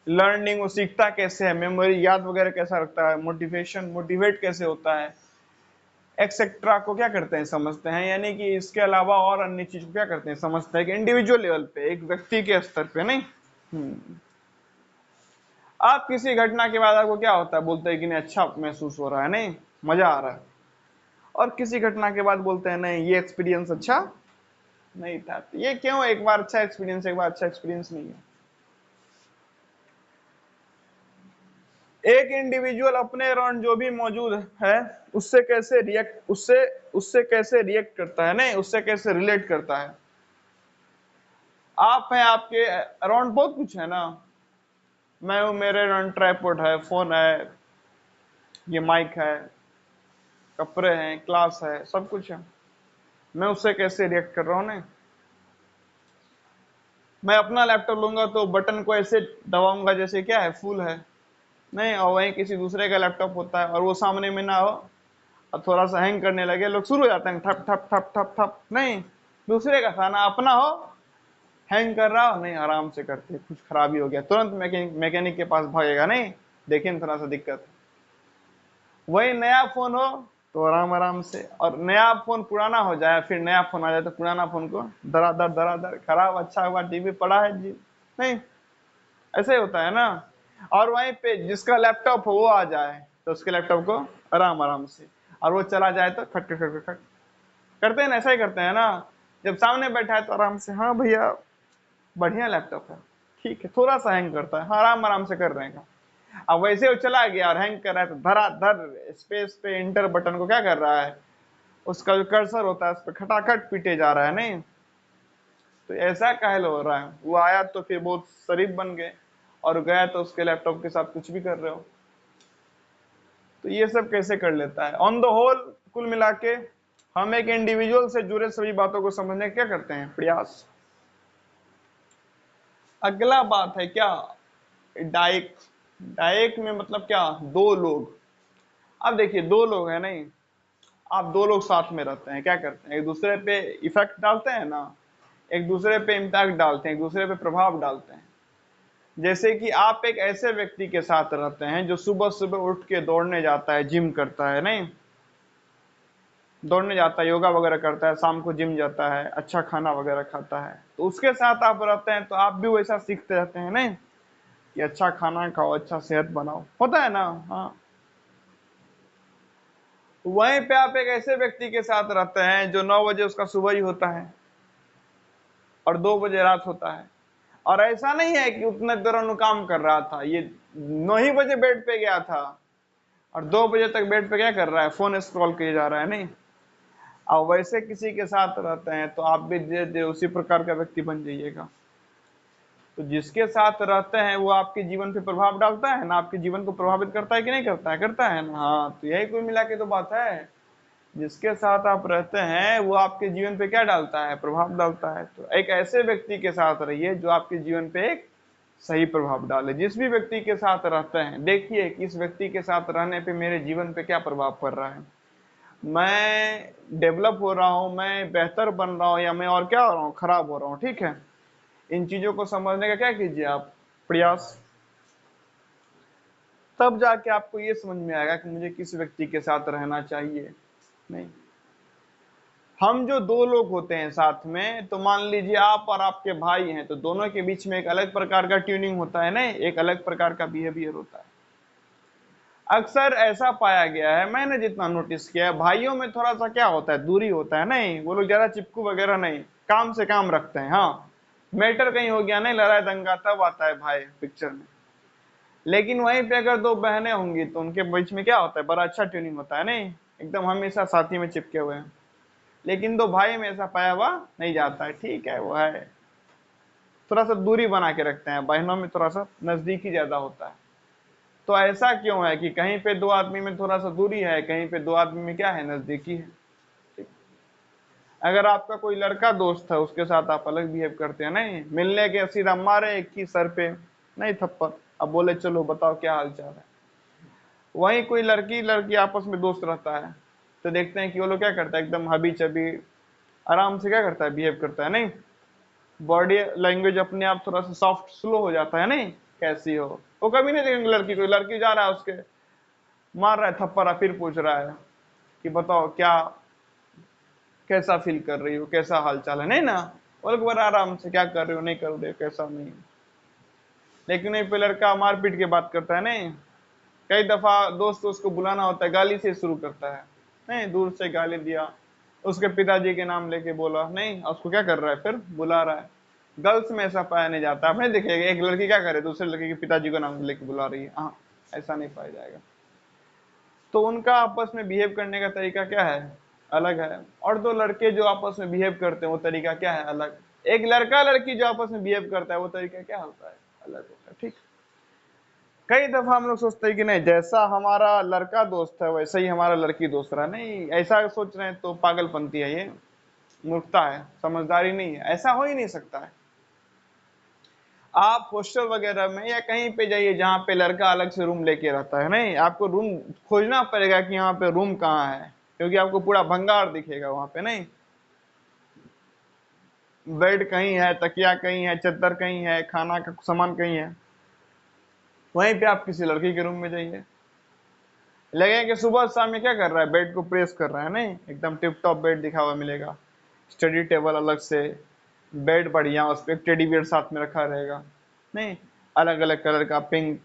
लर्निंग, वो सीखता कैसे है, मेमोरी याद वगैरह कैसा रखता है, मोटिवेशन मोटिवेट कैसे होता है, एक्सेट्रा को क्या करते हैं, समझते हैं। यानी कि इसके अलावा और अन्य चीज को क्या करते हैं, समझते हैं कि इंडिविजुअल लेवल पे, एक व्यक्ति के स्तर पे। नहीं, आप किसी घटना के बाद आपको क्या होता है, बोलते हैं कि नहीं अच्छा महसूस हो रहा है, नहीं मजा आ रहा है, और किसी घटना के बाद बोलते हैं नहीं ये एक्सपीरियंस अच्छा नहीं था। ये क्यों, एक बार अच्छा एक्सपीरियंस एक बार अच्छा एक्सपीरियंस नहीं है। एक इंडिविजुअल अपने अराउंड जो भी मौजूद है उससे कैसे रिएक्ट, उससे उससे कैसे रिएक्ट करता है, नहीं उससे कैसे रिलेट करता है। आप हैं, आपके अराउंड बहुत कुछ है ना, मैं हूं, मेरे अराउंड ट्राइपॉड है, फोन है, ये माइक है, कपड़े हैं, क्लास है, सब कुछ है। मैं उससे कैसे रिएक्ट कर रहा हूं। नहीं, मैं अपना लैपटॉप लूंगा तो बटन को ऐसे दबाऊंगा जैसे क्या है, फुल है। नहीं, और वहीं किसी दूसरे का लैपटॉप होता है और वो सामने में ना हो और थोड़ा सा हैंग करने लगे, लोग शुरू हो जाते हैं ठप ठप ठप ठप ठप। नहीं, दूसरे का था ना, अपना हो, हैंग कर रहा हो, नहीं आराम से करते, कुछ खराबी हो गया तुरंत मैकेनिक के पास भागेगा, नहीं देखें थोड़ा सा दिक्कत। वही नया फोन हो तो आराम आराम से, और नया फोन पुराना हो जाए, फिर नया फोन आ जाए तो पुराना फोन को दरा दर खराब, अच्छा हुआ टीवी पड़ा है जी। नहीं, ऐसे होता है ना। और वहीं पे जिसका लैपटॉप हो वो आ जाए तो उसके लैपटॉप को आराम आराम से, और वो चला जाए तो खट खट खट खट करते हैं ना, ऐसा ही करते हैं ना। जब सामने बैठा है तो आराम से, हाँ भैया बढ़िया लैपटॉप है, ठीक है, थोड़ा सा हैंग करता है, हाँ आराम आराम से कर रहे हैं। अब वैसे वो चला गया और हैंग कर रहा है तो धराधर स्पेस पे इंटर बटन को क्या कर रहा है, उसका जो कर्सर होता है उस पर खटाखट पीटे जा रहा है। नहीं, तो ऐसा काहे हो रहा है, वो आया तो फिर बहुत शरीफ बन गए, और गया तो उसके लैपटॉप के साथ कुछ भी कर रहे हो। तो ये सब कैसे कर लेता है। ऑन द होल, कुल मिला के हम एक इंडिविजुअल से जुड़े सभी बातों को समझने क्या करते हैं, प्रयास। अगला बात है क्या, डाइक डायरेक्ट में मतलब क्या, दो लोग। अब देखिए दो लोग हैं नहीं, आप दो लोग साथ में रहते हैं, क्या करते हैं, एक दूसरे पे इफेक्ट डालते हैं ना, एक दूसरे पे इम्पैक्ट डालते हैं, एक दूसरे पे प्रभाव डालते हैं। जैसे कि आप एक ऐसे व्यक्ति के साथ रहते हैं जो सुबह सुबह उठ के दौड़ने जाता है, जिम करता है नहीं, दौड़ने जाता है, योगा वगैरह करता है, शाम को जिम जाता है, अच्छा खाना वगैरह खाता है, तो उसके साथ आप रहते हैं तो आप भी वैसा सीखते रहते हैं नहीं, कि अच्छा खाना खाओ, अच्छा सेहत बनाओ, होता है ना। हाँ, वहीं पे आप एक ऐसे व्यक्ति के साथ रहते हैं जो 9 बजे उसका सुबह ही होता है और 2 बजे रात होता है, और ऐसा नहीं है कि उतने देर काम कर रहा था, ये 9 ही बजे बेड पे गया था और 2 बजे तक बेड पे क्या कर रहा है, फोन स्क्रॉल किए जा रहा है नहीं। अब वैसे किसी के साथ रहते हैं तो आप भी धीरे धीरे उसी प्रकार का व्यक्ति बन जाइएगा। तो जिसके साथ रहते हैं वो आपके जीवन पे प्रभाव डालता है ना, आपके जीवन को प्रभावित करता है कि नहीं करता है, करता है ना। हाँ, तो यही कुल मिला के तो बात है, जिसके साथ आप रहते हैं वो आपके जीवन पे क्या डालता है, प्रभाव डालता है। तो एक ऐसे व्यक्ति के साथ रहिए जो आपके जीवन पे एक सही प्रभाव डाले। जिस भी व्यक्ति के साथ रहते हैं देखिए कि इस व्यक्ति के साथ रहने पे मेरे जीवन पे क्या प्रभाव पड़ रहा है, मैं डेवलप हो रहा हूँ, मैं बेहतर बन रहा हूँ, या मैं और क्या हो रहा हूँ, खराब हो रहा हूँ। ठीक है, इन चीजों को समझने का क्या कीजिए आप, प्रयास। तब जाके आपको ये समझ में आएगा कि मुझे किस व्यक्ति के साथ रहना चाहिए नहीं। हम जो दो लोग होते हैं साथ में, तो मान लीजिए आप और आपके भाई हैं, तो दोनों के बीच में एक अलग प्रकार का ट्यूनिंग होता है नहीं, एक अलग प्रकार का बिहेवियर होता है। अक्सर ऐसा पाया गया है, मैंने जितना नोटिस किया है, भाइयों में थोड़ा सा क्या होता है, दूरी होता है नहीं, वो लोग ज्यादा चिपकू वगैरह नहीं, काम से काम रखते हैं। हाँ, मैटर कहीं हो गया नहीं, लड़ाई दंगा, तब आता है भाई पिक्चर में। लेकिन वहीं पे अगर दो बहनें होंगी तो उनके बीच में क्या होता है, बड़ा अच्छा ट्यूनिंग होता है नहीं, एकदम हमेशा साथी में चिपके हुए हैं। लेकिन दो भाई में ऐसा पाया हुआ नहीं जाता है। ठीक है, वो है थोड़ा सा दूरी बना के रखते हैं, बहनों में थोड़ा सा नजदीकी ज्यादा होता है। तो ऐसा क्यों है कि कहीं पे दो आदमी में थोड़ा सा दूरी है, कहीं पे दो आदमी में क्या है, नजदीकी है। ठीक। अगर आपका कोई लड़का दोस्त है, उसके साथ आप अलग बिहेव करते हैं नहीं, मिलने के सीधा मारे एक ही सर पे नहीं थप्पड़, अब बोले चलो बताओ क्या हाल चाल है। वहीं कोई लड़की लड़की आपस में दोस्त रहता है, तो देखते हैं कि वो लोग क्या करता है, एकदम हबी चबी आराम से क्या करता है, बिहेव करता है नहीं, बॉडी लैंग्वेज अपने आप थोड़ा सा सॉफ्ट स्लो हो जाता है नहीं, कैसी हो। वो कभी नहीं देखेंगे लड़की को, लड़की जा रहा है उसके मार रहा है थप्पड़, फिर पूछ रहा है कि बताओ क्या, कैसा फील कर रही हो, कैसा हाल चाल है, नहीं ना। वो लोग बड़ा आराम से क्या कर रहे हो, नहीं कर रहे हो, कैसा नहीं। लेकिन नहीं पे लड़का मारपीट के बात करता है नहीं, कई दफा दोस्त उसको बुलाना होता है, गाली से शुरू करता है नहीं, दूर से गाली दिया, उसके पिताजी के नाम लेके बोला नहीं, और उसको क्या कर रहा है, फिर बुला रहा है। गर्ल्स में ऐसा पाया नहीं जाता, आप नहीं देखिएगा एक लड़की क्या करे, दूसरे लड़के के पिताजी को नाम लेके बुला रही है, हाँ, ऐसा नहीं पाया जाएगा। तो उनका आपस में बिहेव करने का तरीका क्या है, अलग है। और दो लड़के जो आपस में बिहेव करते हैं वो तरीका क्या है, अलग। एक लड़का लड़की जो आपस में बिहेव करता है वो तरीका क्या होता है, अलग होता है। ठीक। कई दफा हम लोग सोचते हैं कि नहीं, जैसा हमारा लड़का दोस्त है वैसे ही हमारा लड़की दोस्त रहा, नहीं ऐसा सोच रहे हैं तो पागलपंती है, ये मूर्खता है, समझदारी नहीं है, ऐसा हो ही नहीं सकता है। आप हॉस्टल वगैरह में या कहीं पे जाइए जहाँ पे लड़का अलग से रूम लेके रहता है नहीं, आपको रूम खोजना पड़ेगा कि यहाँ पे रूम कहाँ है, क्योंकि आपको पूरा भंगार दिखेगा वहां पे नहीं, बेड कहीं है, तकिया कहीं है, चद्दर कहीं है, खाना का सामान कहीं है। वहीं पे आप किसी लड़की के रूम में जाइए, लगे कि सुबह शाम में क्या कर रहा है, बेड को प्रेस कर रहा है नहीं, एकदम टिप टॉप बेड दिखा हुआ मिलेगा, स्टडी टेबल अलग से, बेड बढ़िया, उस पर एक टेडी बियर साथ में रखा रहेगा नहीं, अलग अलग कलर का पिंक,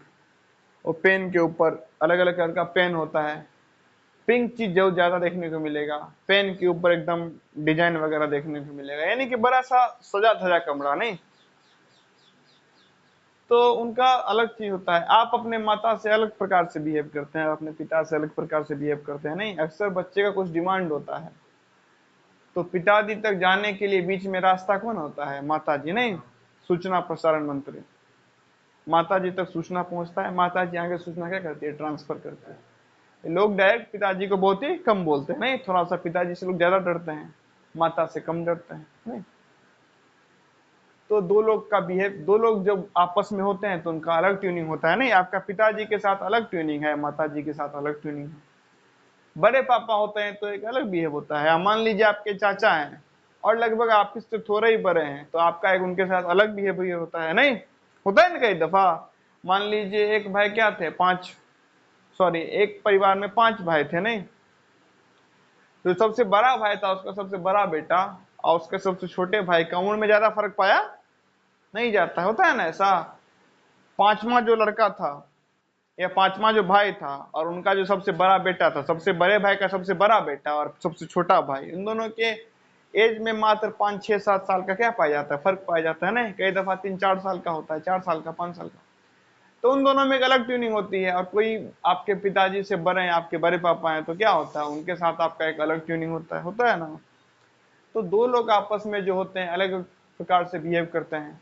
और पेन के ऊपर अलग अलग कलर का पेन होता है, पिंक चीज जो ज्यादा देखने को मिलेगा, पेन के ऊपर एकदम डिजाइन वगैरह देखने को मिलेगा, यानी कि बड़ा सा सजा धजा कमरा नहीं। तो उनका अलग चीज होता है। आप अपने माता से अलग प्रकार से बिहेव करते हैं, अपने पिता से अलग प्रकार से बिहेव करते हैं नहीं। अक्सर बच्चे का कुछ डिमांड होता है, तो पिताजी तक जाने के लिए बीच में रास्ता कौन होता है, माता जी नहीं, सूचना प्रसारण मंत्री। माता जी तक सूचना पहुंचता है, माता जी आगे सूचना क्या करती है, ट्रांसफर करती है। लोग डायरेक्ट पिताजी को बहुत ही कम बोलते हैं नहीं, थोड़ा सा पिताजी से लोग ज्यादा डरते हैं, माता से कम डरते हैं नहीं। तो दो लोग का बिहेव, दो लोग जब आपस में होते हैं तो उनका अलग ट्यूनिंग होता है। नहीं, आपका पिताजी के साथ अलग ट्यूनिंग है, माताजी के साथ अलग ट्यूनिंग है। बड़े पापा होते हैं तो एक अलग बिहेव होता है। मान लीजिए आपके चाचा हैं और लगभग आप इससे थोड़े ही बड़े हैं, तो आपका एक उनके साथ अलग बिहेवियर होता है। नहीं होता है ना कई दफा। मान लीजिए एक भाई क्या थे, एक परिवार में 5 भाई थे। नहीं, तो सबसे बड़ा भाई था, उसका सबसे बड़ा बेटा और उसके सबसे छोटे भाई का उम्र में ज्यादा फर्क पाया नहीं जाता, होता है ना ऐसा। पांचवा जो लड़का था या पांचवा जो भाई था और उनका जो सबसे बड़ा बेटा था, सबसे बड़े भाई का सबसे बड़ा बेटा और सबसे छोटा भाई, इन दोनों के एज में मात्र 5, 6, 7 साल का क्या पाया जाता है, फर्क पाया जाता है। ना कई दफा 3, 4 साल का होता है, 4 साल का, 5 साल का। तो उन दोनों में एक अलग ट्यूनिंग होती है। और कोई आपके पिताजी से बड़े हैं, आपके बड़े पापा हैं, तो क्या होता है, उनके साथ आपका एक अलग ट्यूनिंग होता है ना। तो दो लोग आपस में जो होते हैं अलग प्रकार से बिहेव करते हैं।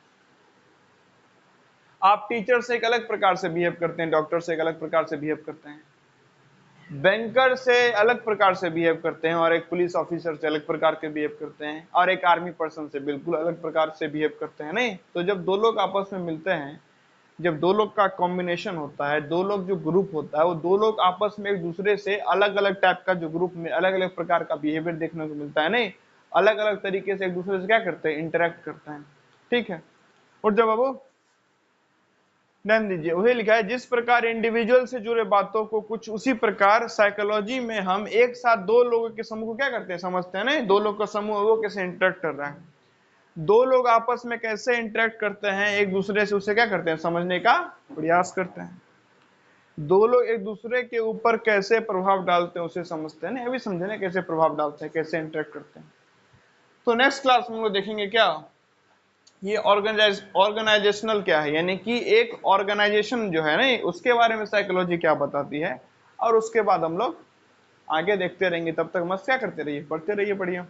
आप टीचर से एक अलग प्रकार से बिहेव करते हैं, डॉक्टर से एक अलग प्रकार से बिहेव करते हैं, बैंकर से अलग प्रकार से बिहेव करते हैं, और एक पुलिस ऑफिसर से अलग प्रकार के बिहेव करते हैं, और एक आर्मी पर्सन से बिल्कुल अलग प्रकार से बिहेव करते हैं। नहीं, तो जब दो लोग आपस में मिलते हैं, जब दो लोग का कॉम्बिनेशन होता है, दो लोग जो ग्रुप होता है, वो दो लोग आपस में एक दूसरे से अलग अलग टाइप का जो ग्रुप में अलग अलग प्रकार का बिहेवियर देखने को मिलता है। नहीं, अलग अलग तरीके से एक दूसरे से क्या करते हैं, इंटरेक्ट करते हैं। ठीक है, और जब बाबू ध्यान दीजिए, वही लिखा है, जिस प्रकार इंडिविजुअल से जुड़े बातों को कुछ उसी प्रकार साइकोलॉजी में हम एक साथ दो लोगों के समूह को क्या करते हैं, समझते हैं। नहीं, दो लोग का समूह वो कैसे इंटरेक्ट कर रहा है, दो लोग आपस में कैसे इंटरेक्ट करते हैं एक दूसरे से, उसे क्या करते हैं, समझने का प्रयास करते हैं। दो लोग एक दूसरे के ऊपर कैसे प्रभाव डालते हैं उसे समझते हैं। नहीं, अभी समझे ना कैसे प्रभाव डालते हैं, कैसे इंटरेक्ट करते हैं। तो नेक्स्ट क्लास में हम लोग देखेंगे क्या ये ऑर्गेनाइजेशनल क्या है, यानी कि एक ऑर्गेनाइजेशन जो है ना उसके बारे में साइकोलॉजी क्या बताती है। और उसके बाद हम लोग आगे देखते रहेंगे। तब तक मस्त क्या करते रहिए, पढ़ते रहिए, बढ़िया।